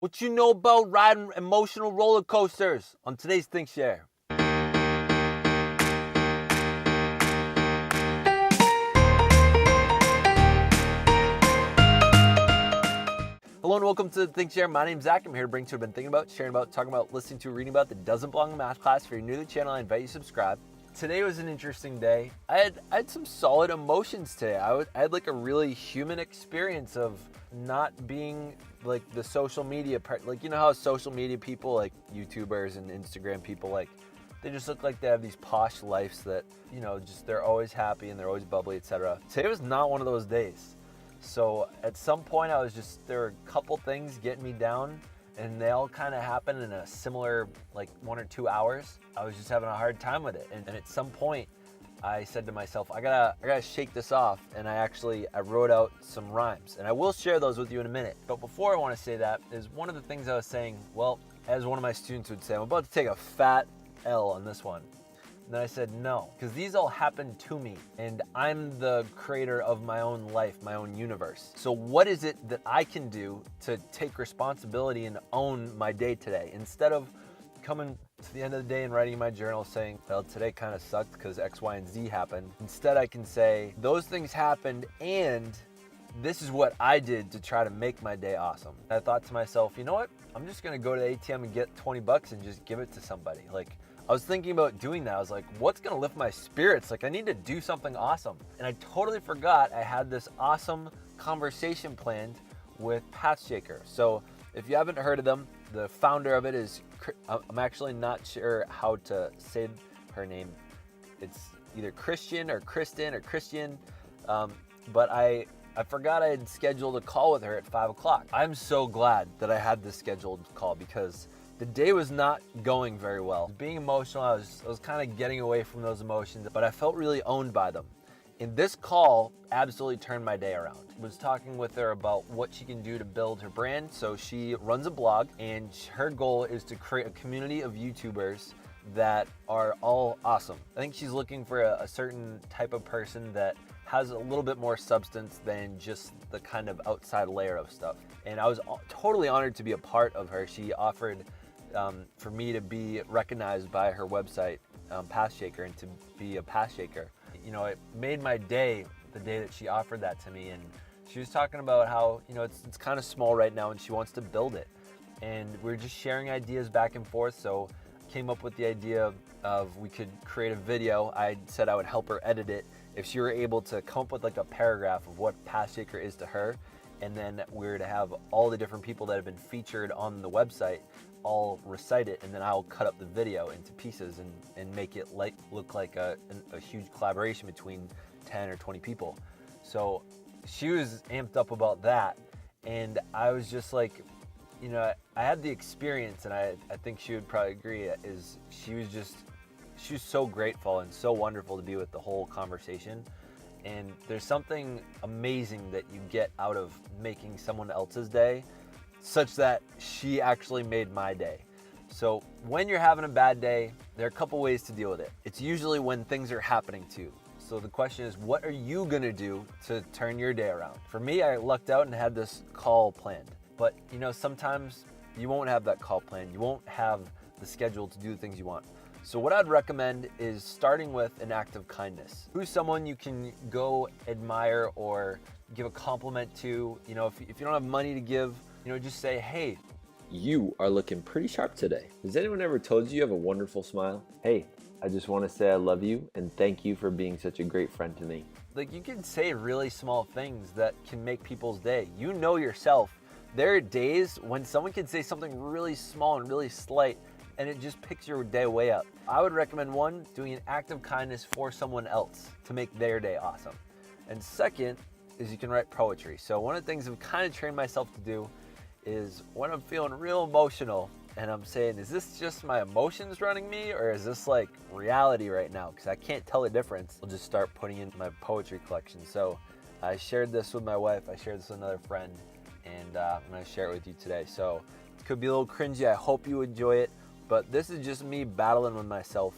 What you know about riding emotional roller coasters on today's Think Share. Hello and welcome to Think Share. My name's Zach. I'm here to bring to you what I've been thinking about, sharing about, talking about, listening to, reading about that doesn't belong in math class. If you're new to the channel, I invite you to subscribe. Today was an interesting day. I had some solid emotions today. I had like a really human experience of not being like the social media part. Like, you know how social media people, like YouTubers and Instagram people, like they just look like they have these posh lives that, you know, just they're always happy and they're always bubbly, etc. Today was not one of those days. So at some point there were a couple things getting me down, and they all kind of happened in a similar, like 1 or 2 hours. I was just having a hard time with it. And at some point I said to myself, I gotta shake this off. And I wrote out some rhymes, and I will share those with you in a minute. But before I want to say that is one of the things I was saying, well, as one of my students would say, I'm about to take a fat L on this one. And then I said no, because these all happened to me, and I'm the creator of my own life, my own universe. So what is it that I can do to take responsibility and own my day today? Instead of coming to the end of the day and writing in my journal saying, well, today kind of sucked because X, Y, and Z happened. Instead, I can say, those things happened, and this is what I did to try to make my day awesome. I thought to myself, you know what? I'm just gonna go to the ATM and get 20 bucks and just give it to somebody. Like, I was thinking about doing that. I was like, what's gonna lift my spirits? Like, I need to do something awesome. And I totally forgot I had this awesome conversation planned with Path Shaker. So if you haven't heard of them, the founder of it is, I'm actually not sure how to say her name. It's either Christian or Kristen or Christian, but I forgot I had scheduled a call with her at 5 o'clock. I'm so glad that I had this scheduled call because the day was not going very well. Being emotional, I was kind of getting away from those emotions, but I felt really owned by them. And this call absolutely turned my day around. I was talking with her about what she can do to build her brand. So she runs a blog, and her goal is to create a community of YouTubers that are all awesome. I think she's looking for a certain type of person that has a little bit more substance than just the kind of outside layer of stuff. And I was totally honored to be a part of her. She offered for me to be recognized by her website, Path Shaker, and to be a Path Shaker. You know, it made my day the day that she offered that to me. And she was talking about how, you know, it's kind of small right now and she wants to build it. And we're just sharing ideas back and forth. So I came up with the idea of we could create a video. I said I would help her edit it if she were able to come up with like a paragraph of what Path Shaker is to her. And then we're to have all the different people that have been featured on the website all recite it, and then I'll cut up the video into pieces and make it look like a huge collaboration between 10 or 20 people. So she was amped up about that, and I was just like, you know, I had the experience, and I think she would probably agree, is she was so grateful and so wonderful to be with the whole conversation. And there's something amazing that you get out of making someone else's day, such that she actually made my day. So when you're having a bad day, there are a couple ways to deal with it. It's usually when things are happening to you. So the question is, what are you gonna do to turn your day around? For me, I lucked out and had this call planned. But you know, sometimes you won't have that call planned. You won't have the schedule to do the things you want. So what I'd recommend is starting with an act of kindness. Who's someone you can go admire or give a compliment to? You know, if you don't have money to give, you know, just say, hey, you are looking pretty sharp today. Has anyone ever told you have a wonderful smile? Hey, I just want to say I love you and thank you for being such a great friend to me. Like, you can say really small things that can make people's day. You know yourself, there are days when someone can say something really small and really slight and it just picks your day way up. I would recommend one, doing an act of kindness for someone else to make their day awesome. And second is you can write poetry. So one of the things I've kind of trained myself to do is when I'm feeling real emotional and I'm saying, is this just my emotions running me, or is this like reality right now? Because I can't tell the difference. I'll just start putting in my poetry collection. So I shared this with my wife, I shared this with another friend, and I'm gonna share it with you today. So it could be a little cringy, I hope you enjoy it, but this is just me battling with myself.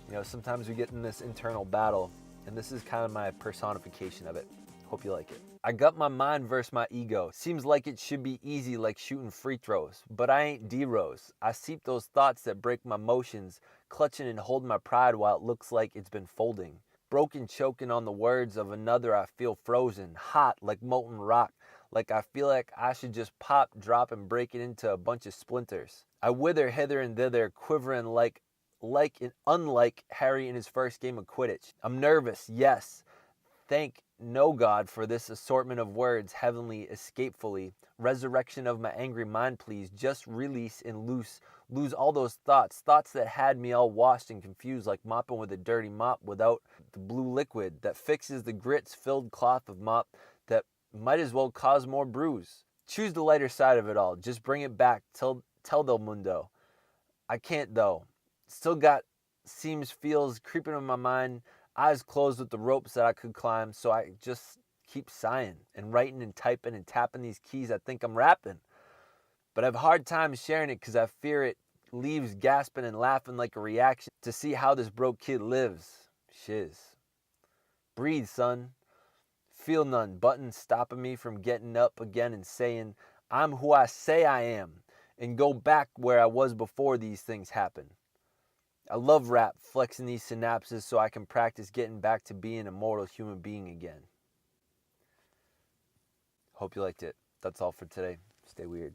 You know, sometimes we get in this internal battle, and this is kind of my personification of it. Hope you like it. I got my mind versus my ego. Seems like it should be easy like shooting free throws, but I ain't drose. I seep those thoughts that break my motions, clutching and holding my pride while it looks like it's been folding. Broken choking on the words of another, I feel frozen, hot like molten rock, like I feel like I should just pop, drop, and break it into a bunch of splinters. I whither, hither, and thither, quivering like and unlike Harry in his first game of Quidditch. I'm nervous, yes. Thank no God for this assortment of words, heavenly, escapefully. Reserection of my angry mind, please. Just release and lose all those thoughts that had me all washed and confused like mopping with a dirty mop without the blue liquid that fixes the grits-filled cloth of mop that might as well cause more bruise. Choose the lighter side of it all. Just bring it back. Tell del mundo. I can't though. Still got seems, feels creeping in my mind, eyes closed with the ropes that I could climb, so I just keep sighing and writing and typing and tapping these keys I think I'm rapping. But I have a hard time sharing it because I fear it leaves gasping and laughing like a reaction to see how this broke kid lives. Shiz. Breathe, son. Feel none. Buttons stopping me from getting up again and saying, I'm who I say I am, and go back where I was before these things happened. I love rap, flexing these synapses so I can practice getting back to being a mortal human being again. Hope you liked it. That's all for today. Stay weird.